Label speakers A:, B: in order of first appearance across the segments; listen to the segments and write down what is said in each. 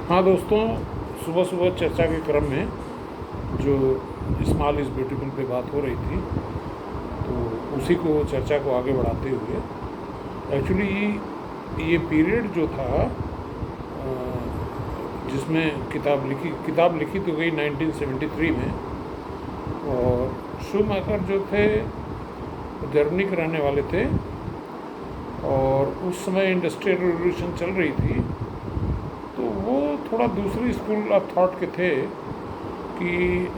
A: हाँ दोस्तों, सुबह सुबह चर्चा के क्रम में जो स्मॉल इज़ ब्यूटीफुल पे बात हो रही थी, तो उसी को चर्चा को आगे बढ़ाते हुए एक्चुअली ये पीरियड जो था जिसमें किताब लिखी तो गई 1973 में। और शूमेकर जो थे जर्मनी के रहने वाले थे और उस समय इंडस्ट्रियल रिवोल्यूशन चल रही थी, तो वो थोड़ा दूसरी स्कूल ऑफ थॉट के थे कि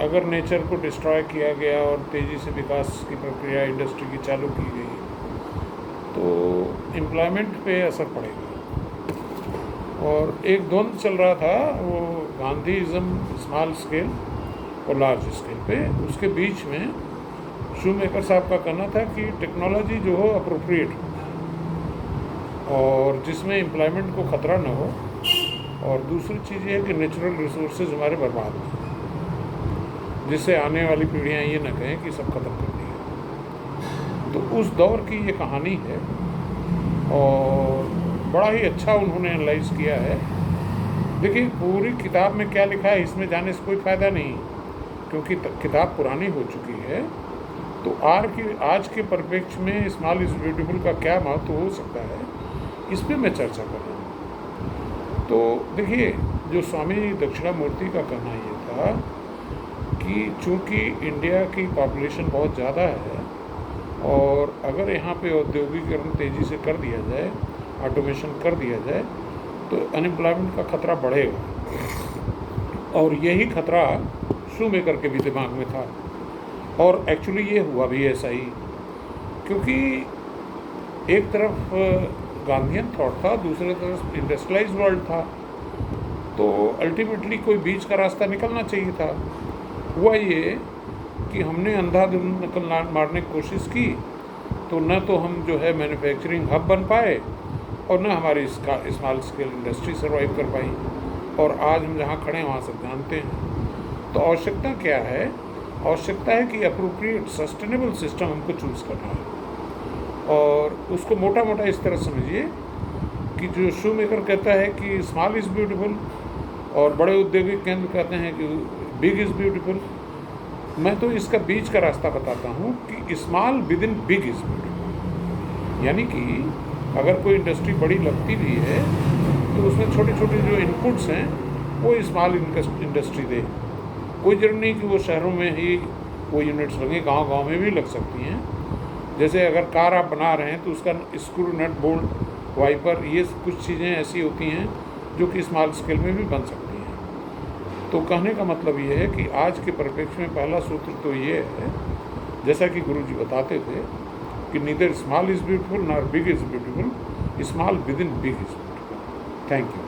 A: अगर नेचर को डिस्ट्रॉय किया गया और तेज़ी से विकास की प्रक्रिया इंडस्ट्री की चालू की गई तो एम्प्लॉयमेंट पे असर पड़ेगा। और एक द्वंद्व चल रहा था, वो गांधीइज्म स्मॉल स्केल और लार्ज स्केल पे, उसके बीच में शूमेकर साहब का कहना था कि टेक्नोलॉजी जो हो अप्रोप्रिएट हो और जिसमें एम्प्लॉयमेंट को ख़तरा न हो, और दूसरी चीज़ ये है कि नेचुरल रिसोर्सेज हमारे बर्बाद हैं, जिससे आने वाली पीढ़ियाँ ये न कहें कि सब खत्म कर दिया। तो उस दौर की ये कहानी है और बड़ा ही अच्छा उन्होंने एनालाइज किया है। देखिए, पूरी किताब में क्या लिखा है इसमें जाने से कोई फ़ायदा नहीं, क्योंकि किताब पुरानी हो चुकी है। तो आज के परिप्रेक्ष्य में स्मॉल इज़ ब्यूटीफुल का क्या महत्व हो सकता है, इस पर मैं चर्चा कर रहा हूँ। तो देखिए, जो स्वामी दक्षिणामूर्ति का कहना ये था कि चूँकि इंडिया की पॉपुलेशन बहुत ज़्यादा है और अगर यहाँ पे औद्योगिकरण तेज़ी से कर दिया जाए, ऑटोमेशन कर दिया जाए, तो अनएम्प्लॉयमेंट का खतरा बढ़ेगा। और यही खतरा शूमेकर के भी दिमाग में था और एक्चुअली ये हुआ भी ऐसा ही, क्योंकि एक तरफ गांधीयन थॉट था, दूसरी तरफ इंडस्ट्रियलाइज वर्ल्ड था, तो अल्टीमेटली कोई बीच का रास्ता निकलना चाहिए था। हुआ ये कि हमने अंधाधुंध नकल मारने की कोशिश की, तो न तो हम जो है मैन्युफैक्चरिंग हब बन पाए और न हमारी स्मॉल स्केल इंडस्ट्री सर्वाइव कर पाई, और आज हम जहाँ खड़े हैं वहाँ सब जानते हैं। तो आवश्यकता क्या है? आवश्यकता है कि अप्रोप्रिएट सस्टेनेबल सिस्टम हमको चूज़ करना है, और उसको मोटा मोटा इस तरह समझिए कि जो शूमेकर कहता है कि स्मॉल इज़ ब्यूटीफुल और बड़े औद्योगिक केंद्र कहते हैं कि बिग इज़ ब्यूटीफुल, मैं तो इसका बीच का रास्ता बताता हूँ कि small with in big is beautiful. यानी कि अगर कोई इंडस्ट्री बड़ी लगती भी है तो उसमें छोटे छोटे जो इनपुट्स हैं वो स्मॉल इंडस्ट्री दे। कोई जरूरी नहीं कि वो शहरों में ही वो यूनिट्स लगे, गांव गांव में भी लग सकती हैं। जैसे अगर कार आप बना रहे हैं तो उसका स्क्रू, नट, बोल्ट, वाइपर, ये कुछ चीज़ें ऐसी होती हैं जो कि स्मॉल स्केल में भी बन सकती हैं। तो कहने का मतलब ये है कि आज के परिप्रेक्ष्य में पहला सूत्र तो ये है, जैसा कि गुरुजी बताते थे, कि neither small is beautiful nor big is beautiful, small with in big is beautiful. Thank you.